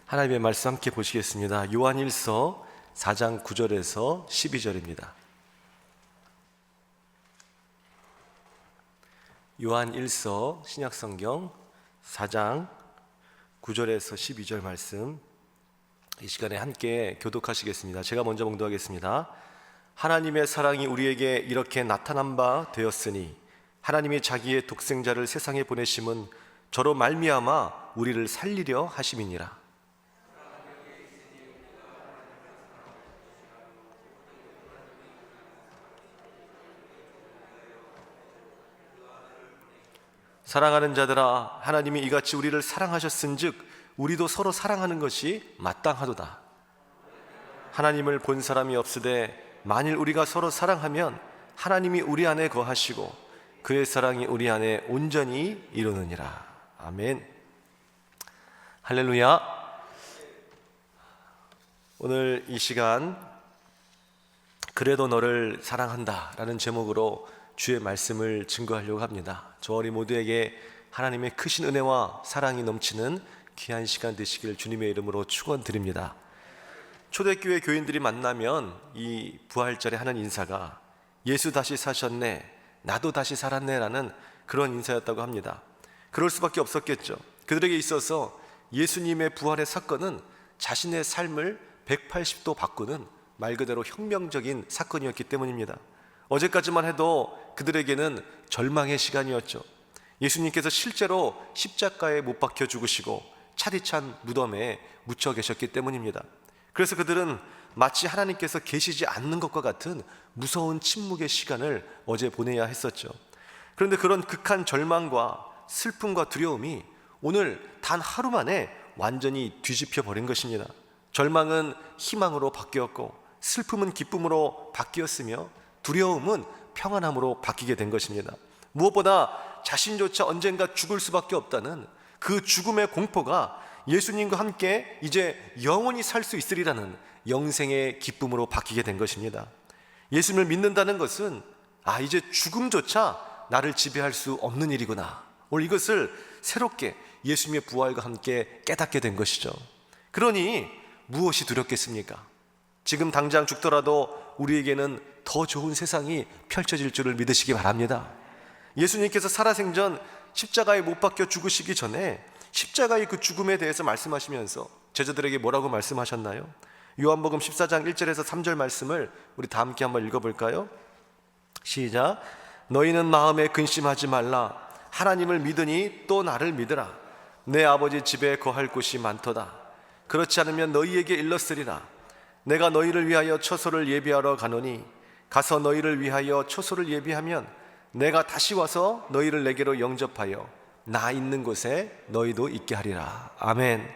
하나님의 말씀 함께 보시겠습니다. 요한일서 4장 9절에서 12절입니다. 요한일서 신약성경 4장 9절에서 12절 말씀, 이 시간에 함께 교독하시겠습니다. 제가 먼저 봉독하겠습니다. 하나님의 사랑이 우리에게 이렇게 나타난 바 되었으니 하나님이 자기의 독생자를 세상에 보내심은 저로 말미암아 우리를 살리려 하심이니라. 사랑하는 자들아, 하나님이 이같이 우리를 사랑하셨은즉 우리도 서로 사랑하는 것이 마땅하도다. 하나님을 본 사람이 없으되 만일 우리가 서로 사랑하면 하나님이 우리 안에 거하시고 그의 사랑이 우리 안에 온전히 이루느니라. 아멘. 할렐루야. 오늘 이 시간 그래도 너를 사랑한다 라는 제목으로 주의 말씀을 증거하려고 합니다. 저 우리 모두에게 하나님의 크신 은혜와 사랑이 넘치는 귀한 시간 되시길 주님의 이름으로 축원드립니다. 초대교회 교인들이 만나면 이 부활절에 하는 인사가 예수 다시 사셨네, 나도 다시 살았네 라는 그런 인사였다고 합니다. 그럴 수밖에 없었겠죠. 그들에게 있어서 예수님의 부활의 사건은 자신의 삶을 180도 바꾸는 말 그대로 혁명적인 사건이었기 때문입니다. 어제까지만 해도 그들에게는 절망의 시간이었죠. 예수님께서 실제로 십자가에 못 박혀 죽으시고 차디찬 무덤에 묻혀 계셨기 때문입니다. 그래서 그들은 마치 하나님께서 계시지 않는 것과 같은 무서운 침묵의 시간을 어제 보내야 했었죠. 그런데 그런 극한 절망과 슬픔과 두려움이 오늘 단 하루 만에 완전히 뒤집혀 버린 것입니다. 절망은 희망으로 바뀌었고 슬픔은 기쁨으로 바뀌었으며 두려움은 평안함으로 바뀌게 된 것입니다. 무엇보다 자신조차 언젠가 죽을 수밖에 없다는 그 죽음의 공포가 예수님과 함께 이제 영원히 살 수 있으리라는 영생의 기쁨으로 바뀌게 된 것입니다. 예수님을 믿는다는 것은 이제 죽음조차 나를 지배할 수 없는 일이구나, 오늘 이것을 새롭게 예수님의 부활과 함께 깨닫게 된 것이죠. 그러니 무엇이 두렵겠습니까? 지금 당장 죽더라도 우리에게는 더 좋은 세상이 펼쳐질 줄을 믿으시기 바랍니다. 예수님께서 살아생전 십자가에 못 박혀 죽으시기 전에 십자가의 그 죽음에 대해서 말씀하시면서 제자들에게 뭐라고 말씀하셨나요? 요한복음 14장 1절에서 3절 말씀을 우리 다 함께 한번 읽어볼까요? 시작. 너희는 마음에 근심하지 말라. 하나님을 믿으니 또 나를 믿으라. 내 아버지 집에 거할 곳이 많도다. 그렇지 않으면 너희에게 일렀으리라. 내가 너희를 위하여 처소를 예비하러 가노니 가서 너희를 위하여 처소를 예비하면 내가 다시 와서 너희를 내게로 영접하여 나 있는 곳에 너희도 있게 하리라. 아멘.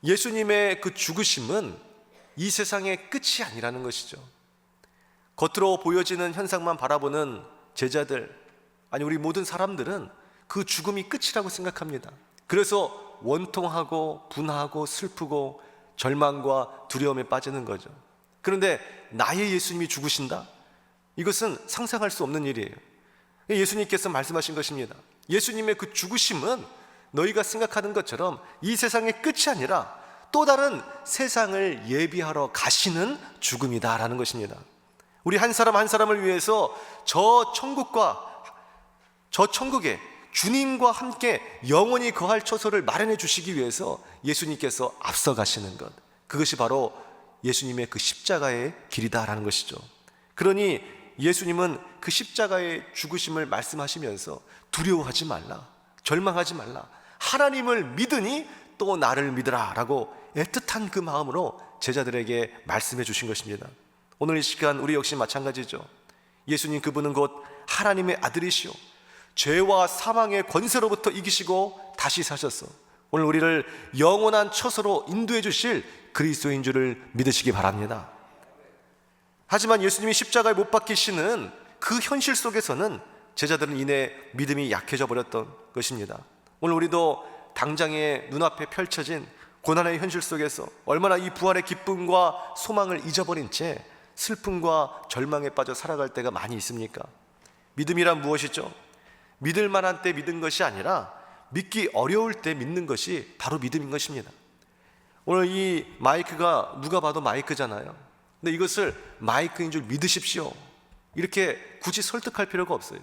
예수님의 그 죽으심은 이 세상의 끝이 아니라는 것이죠. 겉으로 보여지는 현상만 바라보는 제자들, 아니 우리 모든 사람들은 그 죽음이 끝이라고 생각합니다. 그래서 원통하고 분하고 슬프고 절망과 두려움에 빠지는 거죠. 그런데 나의 예수님이 죽으신다? 이것은 상상할 수 없는 일이에요. 예수님께서 말씀하신 것입니다. 예수님의 그 죽으심은 너희가 생각하는 것처럼 이 세상의 끝이 아니라 또 다른 세상을 예비하러 가시는 죽음이다라는 것입니다. 우리 한 사람 한 사람을 위해서 저 천국에 주님과 함께 영원히 거할 처소를 마련해 주시기 위해서 예수님께서 앞서 가시는 것, 그것이 바로 예수님의 그 십자가의 길이다라는 것이죠. 그러니 예수님은 그 십자가의 죽으심을 말씀하시면서 두려워하지 말라, 절망하지 말라, 하나님을 믿으니 또 나를 믿으라 라고 애틋한 그 마음으로 제자들에게 말씀해 주신 것입니다. 오늘 이 시간 우리 역시 마찬가지죠. 예수님 그분은 곧 하나님의 아들이시오, 죄와 사망의 권세로부터 이기시고 다시 사셨어 오늘 우리를 영원한 처소로 인도해 주실 그리스도인 줄을 믿으시기 바랍니다. 하지만 예수님이 십자가에 못 박히시는 그 현실 속에서는 제자들은 이내 믿음이 약해져 버렸던 것입니다. 오늘 우리도 당장의 눈앞에 펼쳐진 고난의 현실 속에서 얼마나 이 부활의 기쁨과 소망을 잊어버린 채 슬픔과 절망에 빠져 살아갈 때가 많이 있습니까? 믿음이란 무엇이죠? 믿을 만한 때 믿은 것이 아니라 믿기 어려울 때 믿는 것이 바로 믿음인 것입니다. 오늘 이 마이크가 누가 봐도 마이크잖아요. 근데 이것을 마이크인 줄 믿으십시오, 이렇게 굳이 설득할 필요가 없어요.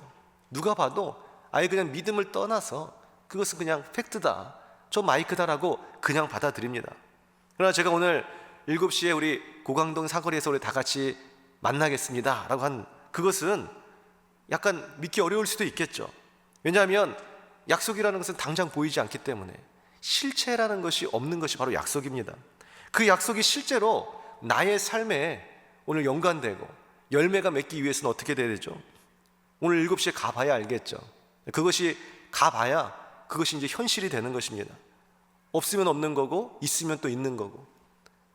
누가 봐도 아예 그냥 믿음을 떠나서 그것은 그냥 팩트다, 저 마이크다라고 그냥 받아들입니다. 그러나 제가 오늘 7시에 우리 고강동 사거리에서 우리 다 같이 만나겠습니다 라고 한 그것은 약간 믿기 어려울 수도 있겠죠. 왜냐하면 약속이라는 것은 당장 보이지 않기 때문에, 실체라는 것이 없는 것이 바로 약속입니다. 그 약속이 실제로 나의 삶에 오늘 연관되고 열매가 맺기 위해서는 어떻게 돼야 되죠? 오늘 7시에 가봐야 알겠죠. 그것이 가봐야 그것이 이제 현실이 되는 것입니다. 없으면 없는 거고 있으면 또 있는 거고,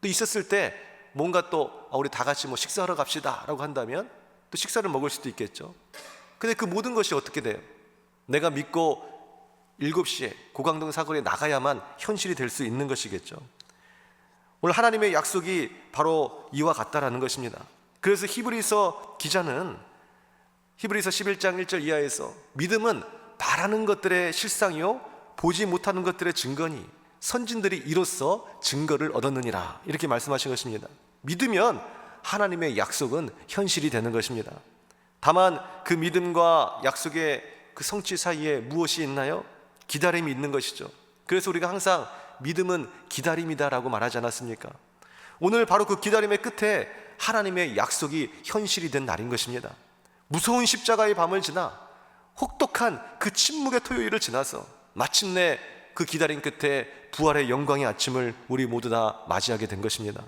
또 있었을 때 뭔가 또 우리 다 같이 뭐 식사하러 갑시다 라고 한다면 또 식사를 먹을 수도 있겠죠. 근데 그 모든 것이 어떻게 돼요? 내가 믿고 7시에 고강동 사거리에 나가야만 현실이 될 수 있는 것이겠죠. 오늘 하나님의 약속이 바로 이와 같다라는 것입니다. 그래서 히브리서 기자는 히브리서 11장 1절 이하에서 믿음은 바라는 것들의 실상이요 보지 못하는 것들의 증거니 선진들이 이로써 증거를 얻었느니라, 이렇게 말씀하신 것입니다. 믿으면 하나님의 약속은 현실이 되는 것입니다. 다만 그 믿음과 약속의 그 성취 사이에 무엇이 있나요? 기다림이 있는 것이죠. 그래서 우리가 항상 믿음은 기다림이다라고 말하지 않았습니까? 오늘 바로 그 기다림의 끝에 하나님의 약속이 현실이 된 날인 것입니다. 무서운 십자가의 밤을 지나 혹독한 그 침묵의 토요일을 지나서 마침내 그 기다림 끝에 부활의 영광의 아침을 우리 모두 다 맞이하게 된 것입니다.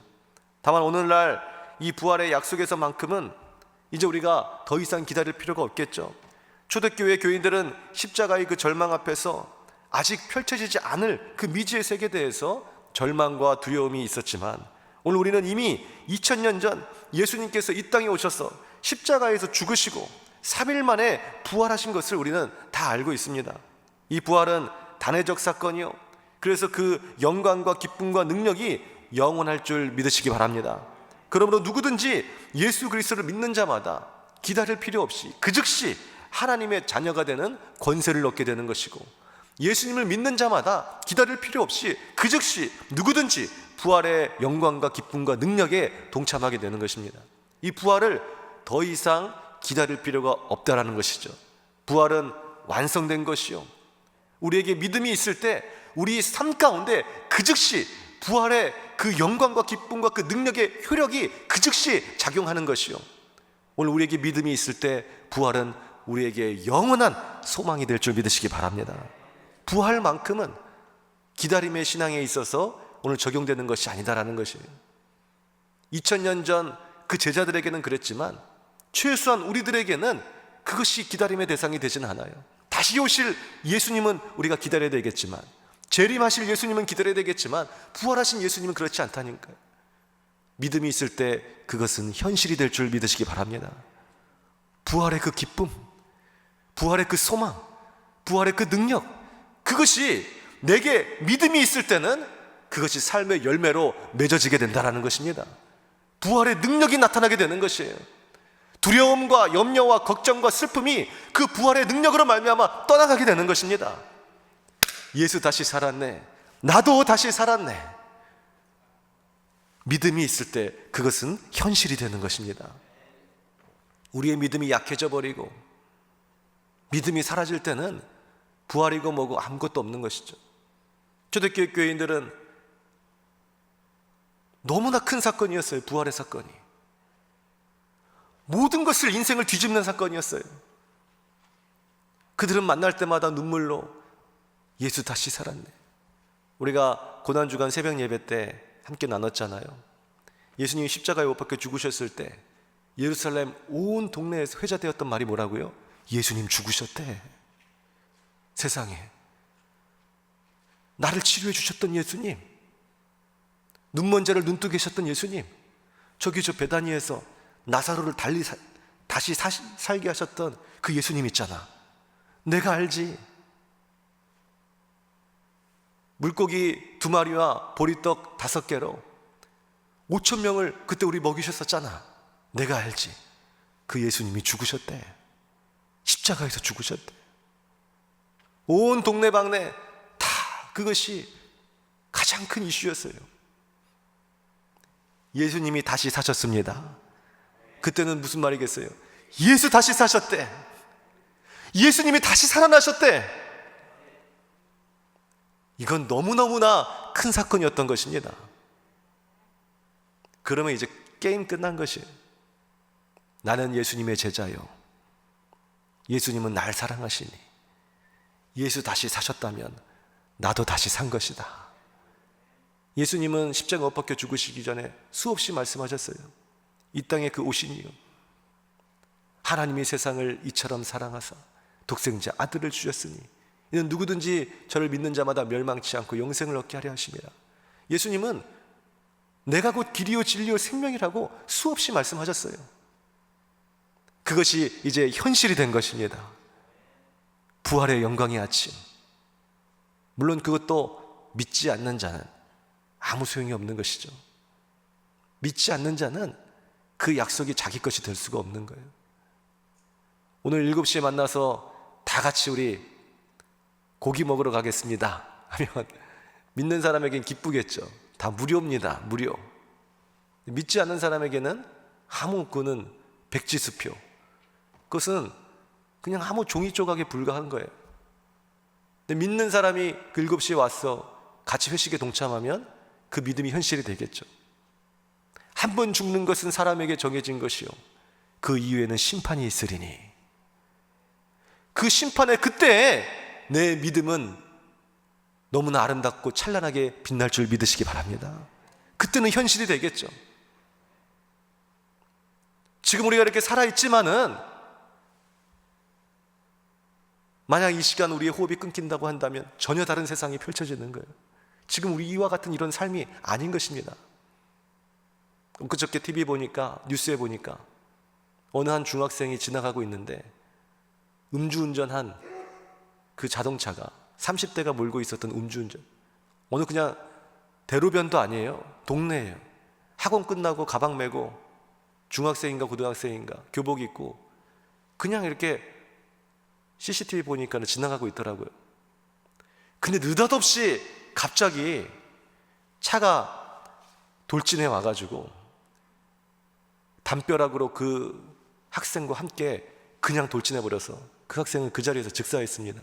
다만 오늘날 이 부활의 약속에서만큼은 이제 우리가 더 이상 기다릴 필요가 없겠죠. 초대교회 교인들은 십자가의 그 절망 앞에서 아직 펼쳐지지 않을 그 미지의 세계에 대해서 절망과 두려움이 있었지만, 오늘 우리는 이미 2000년 전 예수님께서 이 땅에 오셔서 십자가에서 죽으시고 3일 만에 부활하신 것을 우리는 다 알고 있습니다. 이 부활은 단회적 사건이요, 그래서 그 영광과 기쁨과 능력이 영원할 줄 믿으시기 바랍니다. 그러므로 누구든지 예수 그리스도를 믿는 자마다 기다릴 필요 없이 그 즉시 하나님의 자녀가 되는 권세를 얻게 되는 것이고, 예수님을 믿는 자마다 기다릴 필요 없이 그 즉시 누구든지 부활의 영광과 기쁨과 능력에 동참하게 되는 것입니다. 이 부활을 더 이상 기다릴 필요가 없다라는 것이죠. 부활은 완성된 것이요, 우리에게 믿음이 있을 때 우리 삶 가운데 그 즉시 부활의 그 영광과 기쁨과 그 능력의 효력이 그 즉시 작용하는 것이요, 오늘 우리에게 믿음이 있을 때 부활은 우리에게 영원한 소망이 될 줄 믿으시기 바랍니다. 부활만큼은 기다림의 신앙에 있어서 오늘 적용되는 것이 아니다라는 것이에요. 2000년 전 그 제자들에게는 그랬지만 최소한 우리들에게는 그것이 기다림의 대상이 되지는 않아요. 다시 오실 예수님은 우리가 기다려야 되겠지만, 재림하실 예수님은 기다려야 되겠지만, 부활하신 예수님은 그렇지 않다니까요. 믿음이 있을 때 그것은 현실이 될 줄 믿으시기 바랍니다. 부활의 그 기쁨, 부활의 그 소망, 부활의 그 능력, 그것이 내게 믿음이 있을 때는 그것이 삶의 열매로 맺어지게 된다는 것입니다. 부활의 능력이 나타나게 되는 것이에요. 두려움과 염려와 걱정과 슬픔이 그 부활의 능력으로 말미암아 떠나가게 되는 것입니다. 예수 다시 살았네, 나도 다시 살았네. 믿음이 있을 때 그것은 현실이 되는 것입니다. 우리의 믿음이 약해져 버리고 믿음이 사라질 때는 부활이고 뭐고 아무것도 없는 것이죠. 초대교회 교인들은 너무나 큰 사건이었어요. 부활의 사건이 모든 것을, 인생을 뒤집는 사건이었어요. 그들은 만날 때마다 눈물로 예수 다시 살았네. 우리가 고난주간 새벽 예배 때 함께 나눴잖아요. 예수님이 십자가에 못 박혀 죽으셨을 때 예루살렘 온 동네에서 회자되었던 말이 뭐라고요? 예수님 죽으셨대. 세상에, 나를 치료해 주셨던 예수님, 눈먼 자를 눈뜨게 하셨던 예수님, 저기 저 베다니에서 나사로를 다시 살게 하셨던 그 예수님 있잖아. 내가 알지. 물고기 2마리와 보리떡 5개로 5,000명을 그때 우리 먹이셨었잖아. 내가 알지. 그 예수님이 죽으셨대. 십자가에서 죽으셨대. 온 동네방네 다 그것이 가장 큰 이슈였어요. 예수님이 다시 사셨습니다. 그때는 무슨 말이겠어요? 예수 다시 사셨대. 예수님이 다시 살아나셨대. 이건 너무너무나 큰 사건이었던 것입니다. 그러면 이제 게임 끝난 것이에요. 나는 예수님의 제자요, 예수님은 날 사랑하시니 예수 다시 사셨다면 나도 다시 산 것이다. 예수님은 십자가 못 박혀 죽으시기 전에 수없이 말씀하셨어요. 이 땅에 그 오시니요, 하나님이 세상을 이처럼 사랑하사 독생자 아들을 주셨으니 이는 누구든지 저를 믿는 자마다 멸망치 않고 영생을 얻게 하려 하심이라. 예수님은 내가 곧 길이요 진리요 생명이라고 수없이 말씀하셨어요. 그것이 이제 현실이 된 것입니다. 부활의 영광의 아침. 물론 그것도 믿지 않는 자는 아무 소용이 없는 것이죠. 믿지 않는 자는 그 약속이 자기 것이 될 수가 없는 거예요. 오늘 7시에 만나서 다 같이 우리 고기 먹으러 가겠습니다 하면 믿는 사람에겐 기쁘겠죠. 다 무료입니다. 무료. 믿지 않는 사람에게는 아무, 그는 백지수표, 그것은 그냥 아무 종이 조각에 불과한 거예요. 근데 믿는 사람이 그 7시에 와서 같이 회식에 동참하면 그 믿음이 현실이 되겠죠. 한 번 죽는 것은 사람에게 정해진 것이요, 그 이후에는 심판이 있으리니, 그 심판의 그때에 내 믿음은 너무나 아름답고 찬란하게 빛날 줄 믿으시기 바랍니다. 그때는 현실이 되겠죠. 지금 우리가 이렇게 살아있지만은 만약 이 시간 우리의 호흡이 끊긴다고 한다면 전혀 다른 세상이 펼쳐지는 거예요. 지금 우리 이와 같은 이런 삶이 아닌 것입니다. 그저께 TV 보니까, 뉴스에 보니까 어느 한 중학생이 지나가고 있는데 음주운전한 그 자동차가 30대가 몰고 있었던 음주운전, 어느 그냥 대로변도 아니에요. 동네예요. 학원 끝나고 가방 메고 중학생인가 고등학생인가 교복 입고 그냥 이렇게 CCTV 보니까 지나가고 있더라고요. 근데 느닷없이 갑자기 차가 돌진해 와가지고 담벼락으로 그 학생과 함께 그냥 돌진해 버려서 그 학생은 그 자리에서 즉사했습니다.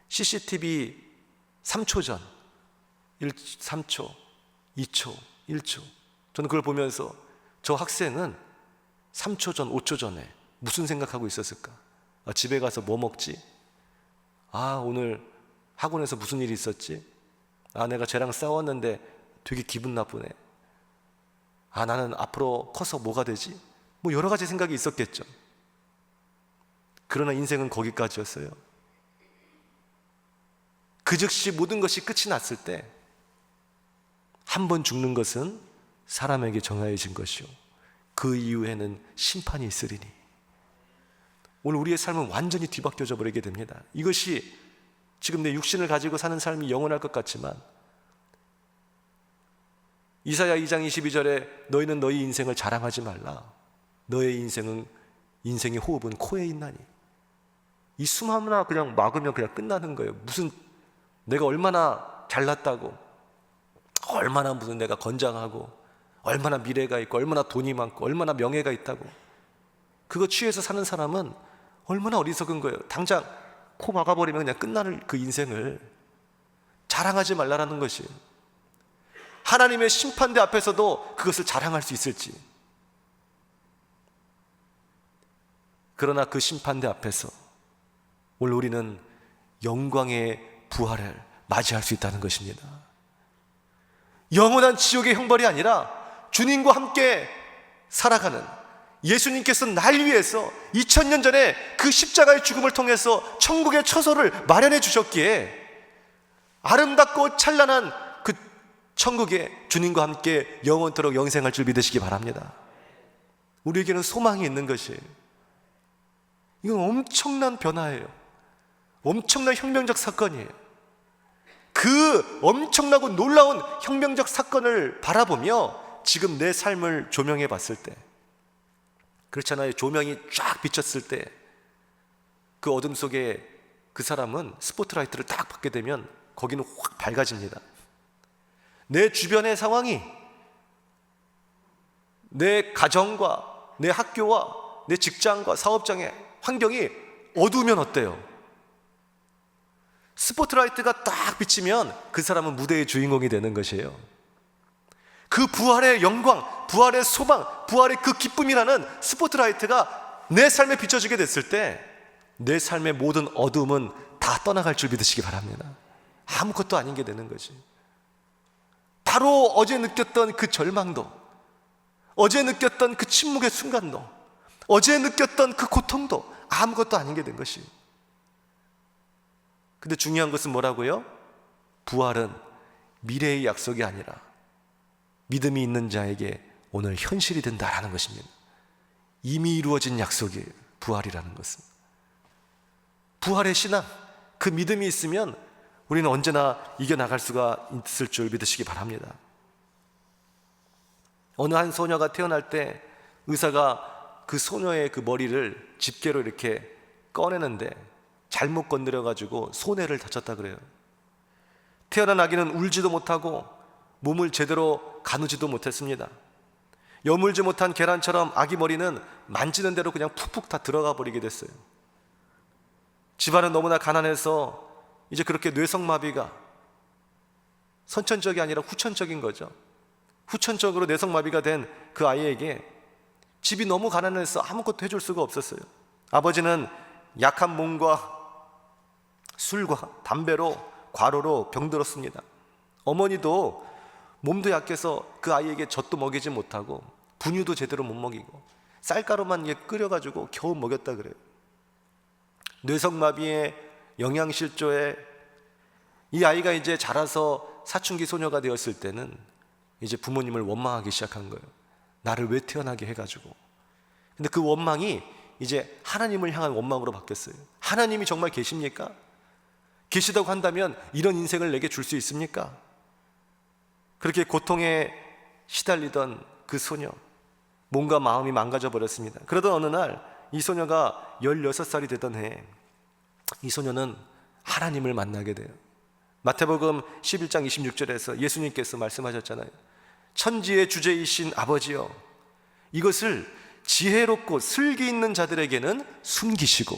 CCTV 3초 전, 3초, 2초, 1초. 저는 그걸 보면서 저 학생은 3초 전, 5초 전에 무슨 생각하고 있었을까? 집에 가서 뭐 먹지? 오늘 학원에서 무슨 일이 있었지? 내가 쟤랑 싸웠는데 되게 기분 나쁘네. 나는 앞으로 커서 뭐가 되지? 뭐 여러 가지 생각이 있었겠죠. 그러나 인생은 거기까지였어요. 그 즉시 모든 것이 끝이 났을 때 한 번 죽는 것은 사람에게 정하여진 것이요, 그 이후에는 심판이 있으리니. 오늘 우리의 삶은 완전히 뒤바뀌어져 버리게 됩니다. 이것이 지금 내 육신을 가지고 사는 삶이 영원할 것 같지만 이사야 2장 22절에 너희는 너희 인생을 자랑하지 말라. 너의 인생의 호흡은 코에 있나니. 이 숨 하나 그냥 막으면 그냥 끝나는 거예요. 무슨 내가 얼마나 잘났다고, 얼마나 무슨 내가 건장하고, 얼마나 미래가 있고, 얼마나 돈이 많고, 얼마나 명예가 있다고, 그거 취해서 사는 사람은 얼마나 어리석은 거예요. 당장 코 막아버리면 그냥 끝나는 그 인생을 자랑하지 말라라는 것이에요. 하나님의 심판대 앞에서도 그것을 자랑할 수 있을지. 그러나 그 심판대 앞에서 오늘 우리는 영광의 부활을 맞이할 수 있다는 것입니다. 영원한 지옥의 형벌이 아니라 주님과 함께 살아가는, 예수님께서 날 위해서 2000년 전에 그 십자가의 죽음을 통해서 천국의 처소를 마련해 주셨기에 아름답고 찬란한 그 천국에 주님과 함께 영원토록 영생할 줄 믿으시기 바랍니다. 우리에게는 소망이 있는 것이에요. 이건 엄청난 변화예요. 엄청난 혁명적 사건이에요. 그 엄청나고 놀라운 혁명적 사건을 바라보며 지금 내 삶을 조명해 봤을 때, 그렇잖아요. 조명이 쫙 비쳤을 때 그 어둠 속에 그 사람은 스포트라이트를 딱 받게 되면 거기는 확 밝아집니다. 내 주변의 상황이 내 가정과 내 학교와 내 직장과 사업장의 환경이 어두우면 어때요? 스포트라이트가 딱 비치면 그 사람은 무대의 주인공이 되는 것이에요. 그 부활의 영광, 부활의 소망, 부활의 그 기쁨이라는 스포트라이트가 내 삶에 비춰지게 됐을 때 내 삶의 모든 어두움은 다 떠나갈 줄 믿으시기 바랍니다. 아무것도 아닌 게 되는 거지. 바로 어제 느꼈던 그 절망도, 어제 느꼈던 그 침묵의 순간도, 어제 느꼈던 그 고통도 아무것도 아닌 게 된 것이. 근데 중요한 것은 뭐라고요? 부활은 미래의 약속이 아니라 믿음이 있는 자에게 오늘 현실이 된다라는 것입니다. 이미 이루어진 약속이에요, 부활이라는 것은. 부활의 신앙, 그 믿음이 있으면 우리는 언제나 이겨나갈 수가 있을 줄 믿으시기 바랍니다. 어느 한 소녀가 태어날 때 의사가 그 소녀의 그 머리를 집게로 이렇게 꺼내는데 잘못 건드려가지고 손해를 다쳤다 그래요. 태어난 아기는 울지도 못하고 몸을 제대로 가누지도 못했습니다. 여물지 못한 계란처럼 아기 머리는 만지는 대로 그냥 푹푹 다 들어가 버리게 됐어요. 집안은 너무나 가난해서 이제 그렇게 뇌성마비가 선천적이 아니라 후천적인 거죠. 후천적으로 뇌성마비가 된 그 아이에게 집이 너무 가난해서 아무것도 해줄 수가 없었어요. 아버지는 약한 몸과 술과 담배로 과로로 병들었습니다. 어머니도 몸도 약해서 그 아이에게 젖도 먹이지 못하고 분유도 제대로 못 먹이고 쌀가루만 끓여가지고 겨우 먹였다 그래요. 뇌성마비에 영양실조에 이 아이가 이제 자라서 사춘기 소녀가 되었을 때는 이제 부모님을 원망하기 시작한 거예요. 나를 왜 태어나게 해가지고. 근데 그 원망이 이제 하나님을 향한 원망으로 바뀌었어요. 하나님이 정말 계십니까? 계시다고 한다면 이런 인생을 내게 줄 수 있습니까? 그렇게 고통에 시달리던 그 소녀, 몸과 마음이 망가져 버렸습니다. 그러던 어느 날 이 소녀가 16살이 되던 해에 이 소녀는 하나님을 만나게 돼요. 마태복음 11장 26절에서 예수님께서 말씀하셨잖아요. 천지의 주제이신 아버지여, 이것을 지혜롭고 슬기 있는 자들에게는 숨기시고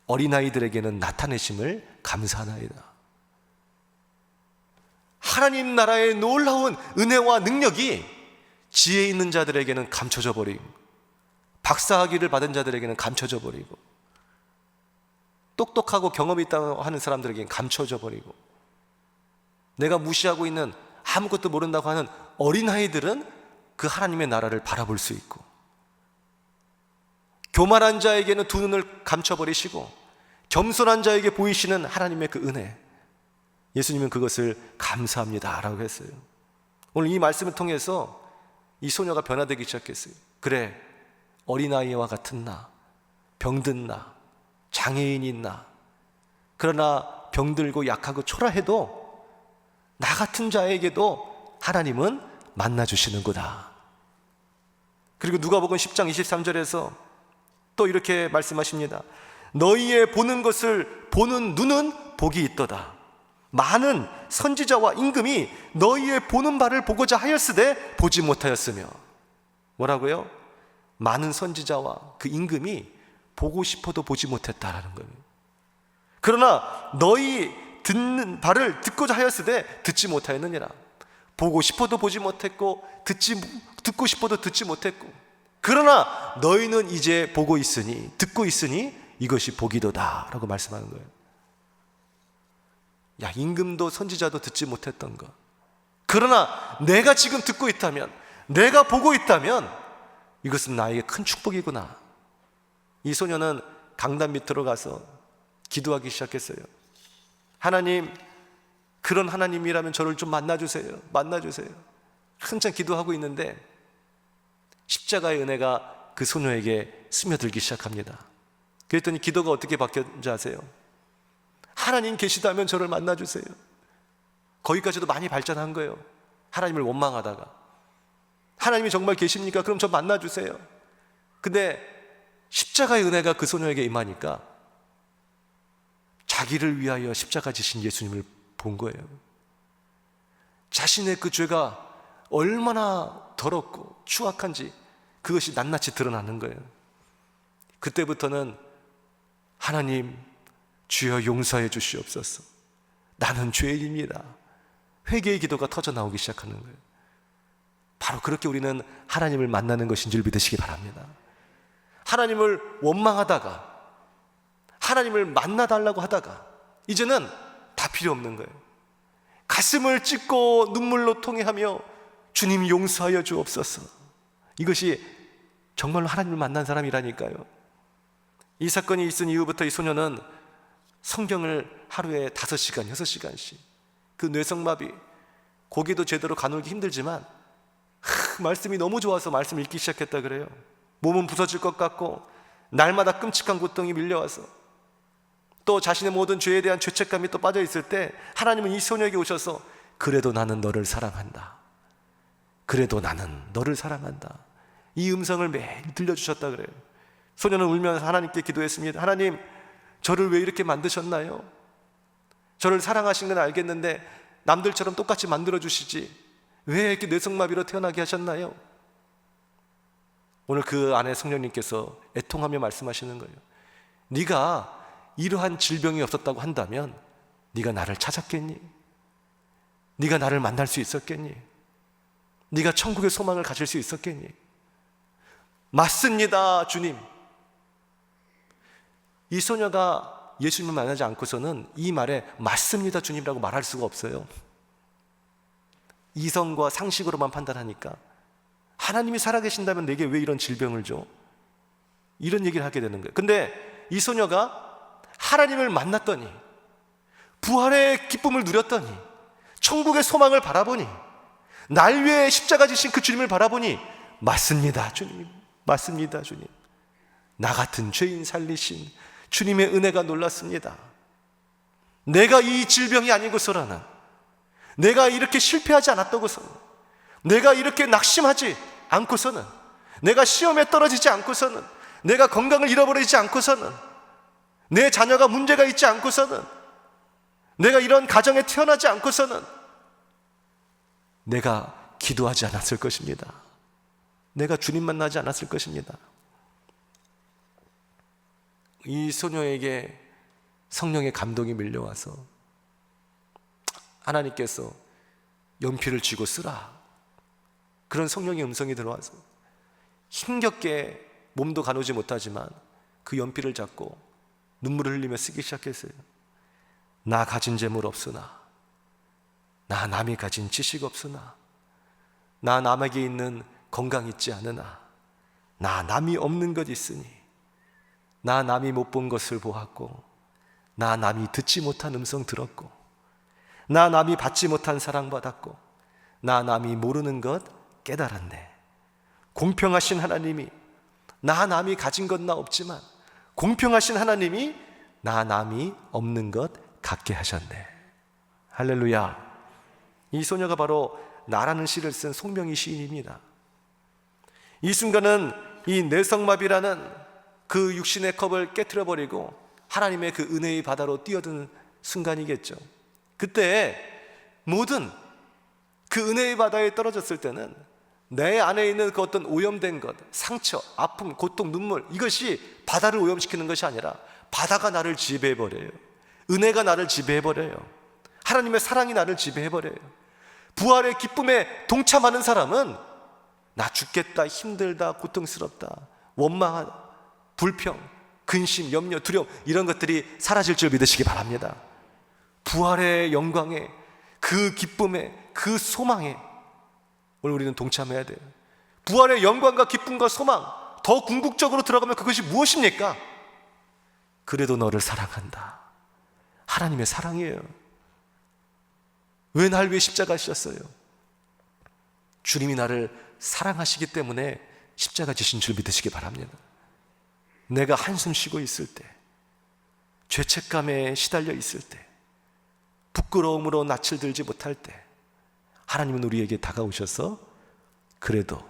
어린아이들에게는 나타내심을 감사하나이다. 하나님 나라의 놀라운 은혜와 능력이 지혜 있는 자들에게는 감춰져 버리고 박사학위를 받은 자들에게는 감춰져 버리고 똑똑하고 경험이 있다고 하는 사람들에게는 감춰져 버리고 내가 무시하고 있는 아무것도 모른다고 하는 어린아이들은 그 하나님의 나라를 바라볼 수 있고 교만한 자에게는 두 눈을 감춰버리시고 겸손한 자에게 보이시는 하나님의 그 은혜, 예수님은 그것을 감사합니다 라고 했어요. 오늘 이 말씀을 통해서 이 소녀가 변화되기 시작했어요. 그래, 어린아이와 같은 나, 병든 나, 장애인인 나, 그러나 병들고 약하고 초라해도 나 같은 자에게도 하나님은 만나주시는구나. 그리고 누가복음 10장 23절에서 또 이렇게 말씀하십니다. 너희의 보는 것을 보는 눈은 복이 있도다. 많은 선지자와 임금이 너희의 보는 바를 보고자 하였으되 보지 못하였으며. 뭐라고요? 많은 선지자와 그 임금이 보고 싶어도 보지 못했다라는 거예요. 그러나 너희 듣는 바를 듣고자 하였으되 듣지 못하였느니라. 보고 싶어도 보지 못했고 듣고 싶어도 듣지 못했고 그러나 너희는 이제 보고 있으니 듣고 있으니 이것이 복이도다 라고 말씀하는 거예요. 야, 임금도 선지자도 듣지 못했던 것, 그러나 내가 지금 듣고 있다면, 내가 보고 있다면 이것은 나에게 큰 축복이구나. 이 소녀는 강단 밑으로 가서 기도하기 시작했어요. 하나님, 그런 하나님이라면 저를 좀 만나주세요. 만나주세요. 한참 기도하고 있는데 십자가의 은혜가 그 소녀에게 스며들기 시작합니다. 그랬더니 기도가 어떻게 바뀌었는지 아세요? 하나님 계시다면 저를 만나주세요. 거기까지도 많이 발전한 거예요. 하나님을 원망하다가 하나님이 정말 계십니까? 그럼 저 만나주세요. 근데 십자가의 은혜가 그 소녀에게 임하니까 자기를 위하여 십자가 지신 예수님을 본 거예요. 자신의 그 죄가 얼마나 더럽고 추악한지 그것이 낱낱이 드러나는 거예요. 그때부터는 하나님, 주여 용서해 주시옵소서, 나는 죄인입니다, 회개의 기도가 터져 나오기 시작하는 거예요. 바로 그렇게 우리는 하나님을 만나는 것인 줄 믿으시기 바랍니다. 하나님을 원망하다가, 하나님을 만나달라고 하다가 이제는 다 필요 없는 거예요. 가슴을 찢고 눈물로 통회하며 주님 용서하여 주옵소서. 이것이 정말로 하나님을 만난 사람이라니까요. 이 사건이 있은 이후부터 이 소녀는 성경을 하루에 5시간, 6시간씩, 그 뇌성마비, 고기도 제대로 가누기 힘들지만 말씀이 너무 좋아서 말씀을 읽기 시작했다 그래요. 몸은 부서질 것 같고 날마다 끔찍한 고통이 밀려와서 또 자신의 모든 죄에 대한 죄책감이 또 빠져 있을 때 하나님은 이 소녀에게 오셔서 그래도 나는 너를 사랑한다, 그래도 나는 너를 사랑한다, 이 음성을 매일 들려주셨다 그래요. 소녀는 울면서 하나님께 기도했습니다. 하나님, 저를 왜 이렇게 만드셨나요? 저를 사랑하신 건 알겠는데 남들처럼 똑같이 만들어주시지 왜 이렇게 뇌성마비로 태어나게 하셨나요? 오늘 그 안에 성령님께서 애통하며 말씀하시는 거예요. 네가 이러한 질병이 없었다고 한다면 네가 나를 찾았겠니? 네가 나를 만날 수 있었겠니? 네가 천국의 소망을 가질 수 있었겠니? 맞습니다, 주님. 이 소녀가 예수님을 만나지 않고서는 이 말에 맞습니다, 주님이라고 말할 수가 없어요. 이성과 상식으로만 판단하니까 하나님이 살아계신다면 내게 왜 이런 질병을 줘? 이런 얘기를 하게 되는 거예요. 근데 이 소녀가 하나님을 만났더니, 부활의 기쁨을 누렸더니, 천국의 소망을 바라보니, 날 위해 십자가 지신 그 주님을 바라보니 맞습니다, 주님. 맞습니다, 주님. 나 같은 죄인 살리신 주님의 은혜가 놀랐습니다. 내가 이 질병이 아니고서라는, 내가 이렇게 실패하지 않았다고서는, 내가 이렇게 낙심하지 않고서는, 내가 시험에 떨어지지 않고서는, 내가 건강을 잃어버리지 않고서는, 내 자녀가 문제가 있지 않고서는, 내가 이런 가정에 태어나지 않고서는 내가 기도하지 않았을 것입니다. 내가 주님 만나지 않았을 것입니다. 이 소녀에게 성령의 감동이 밀려와서 하나님께서 연필을 쥐고 쓰라, 그런 성령의 음성이 들어와서 힘겹게 몸도 가누지 못하지만 그 연필을 잡고 눈물을 흘리며 쓰기 시작했어요. 나 가진 재물 없으나, 나 남이 가진 지식 없으나, 나 남에게 있는 건강 있지 않으나, 나 남이 없는 것 있으니, 나 남이 못 본 것을 보았고, 나 남이 듣지 못한 음성 들었고, 나 남이 받지 못한 사랑 받았고, 나 남이 모르는 것 깨달았네. 공평하신 하나님이 나 남이 가진 것 나 없지만 공평하신 하나님이 나 남이 없는 것 갖게 하셨네. 할렐루야. 이 소녀가 바로 나라는 시를 쓴 송명희 시인입니다. 이 순간은 이 뇌성마비라는 그 육신의 컵을 깨트려버리고 하나님의 그 은혜의 바다로 뛰어든 순간이겠죠. 그때 모든 그 은혜의 바다에 떨어졌을 때는 내 안에 있는 그 어떤 오염된 것, 상처, 아픔, 고통, 눈물, 이것이 바다를 오염시키는 것이 아니라 바다가 나를 지배해버려요. 은혜가 나를 지배해버려요. 하나님의 사랑이 나를 지배해버려요. 부활의 기쁨에 동참하는 사람은 나 죽겠다, 힘들다, 고통스럽다, 원망하다, 불평, 근심, 염려, 두려움, 이런 것들이 사라질 줄 믿으시기 바랍니다. 부활의 영광에, 그 기쁨에, 그 소망에 오늘 우리는 동참해야 돼요. 부활의 영광과 기쁨과 소망, 더 궁극적으로 들어가면 그것이 무엇입니까? 그래도 너를 사랑한다. 하나님의 사랑이에요. 왜 날 위해 십자가 지셨어요? 주님이 나를 사랑하시기 때문에 십자가 지신 줄 믿으시기 바랍니다. 내가 한숨 쉬고 있을 때, 죄책감에 시달려 있을 때, 부끄러움으로 낯을 들지 못할 때 하나님은 우리에게 다가오셔서 그래도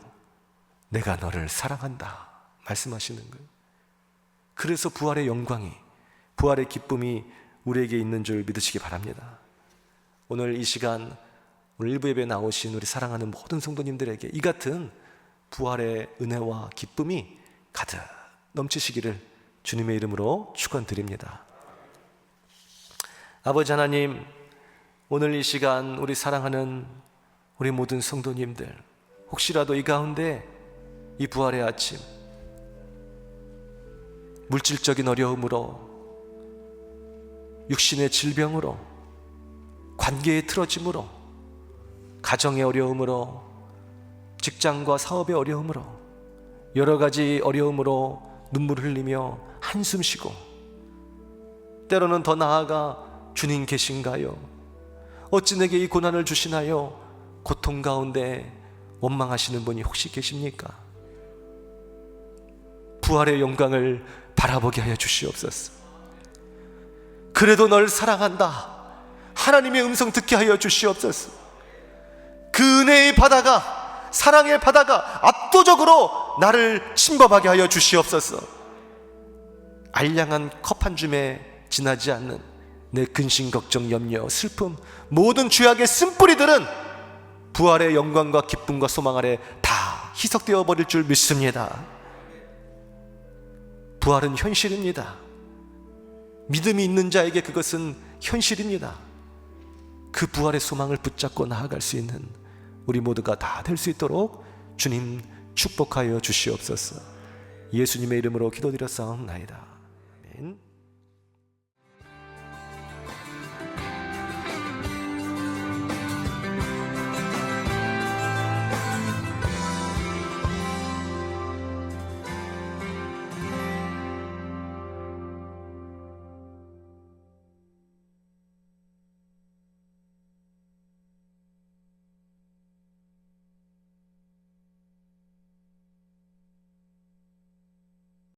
내가 너를 사랑한다 말씀하시는 거예요. 그래서 부활의 영광이, 부활의 기쁨이 우리에게 있는 줄 믿으시기 바랍니다. 오늘 이 시간 오늘 일부 예배에 나오신 우리 사랑하는 모든 성도님들에게 이 같은 부활의 은혜와 기쁨이 가득 넘치시기를 주님의 이름으로 축원드립니다. 아버지 하나님, 오늘 이 시간 우리 사랑하는 우리 모든 성도님들, 혹시라도 이 가운데 이 부활의 아침 물질적인 어려움으로, 육신의 질병으로, 관계의 틀어짐으로, 가정의 어려움으로, 직장과 사업의 어려움으로, 여러 가지 어려움으로 눈물을 흘리며 한숨 쉬고, 때로는 더 나아가 주님 계신가요? 어찌 내게 이 고난을 주시나요? 고통 가운데 원망하시는 분이 혹시 계십니까? 부활의 영광을 바라보게 하여 주시옵소서. 그래도 널 사랑한다, 하나님의 음성 듣게 하여 주시옵소서. 그 은혜의 바다가, 사랑의 바다가 압도적으로 나를 침범하게 하여 주시옵소서. 알량한 컵 한 줌에 지나지 않는 내 근심, 걱정, 염려, 슬픔, 모든 죄악의 쓴뿌리들은 부활의 영광과 기쁨과 소망 아래 다 희석되어 버릴 줄 믿습니다. 부활은 현실입니다. 믿음이 있는 자에게 그것은 현실입니다. 그 부활의 소망을 붙잡고 나아갈 수 있는 우리 모두가 다 될 수 있도록 주님 축복하여 주시옵소서. 예수님의 이름으로 기도드렸사옵나이다. 아멘.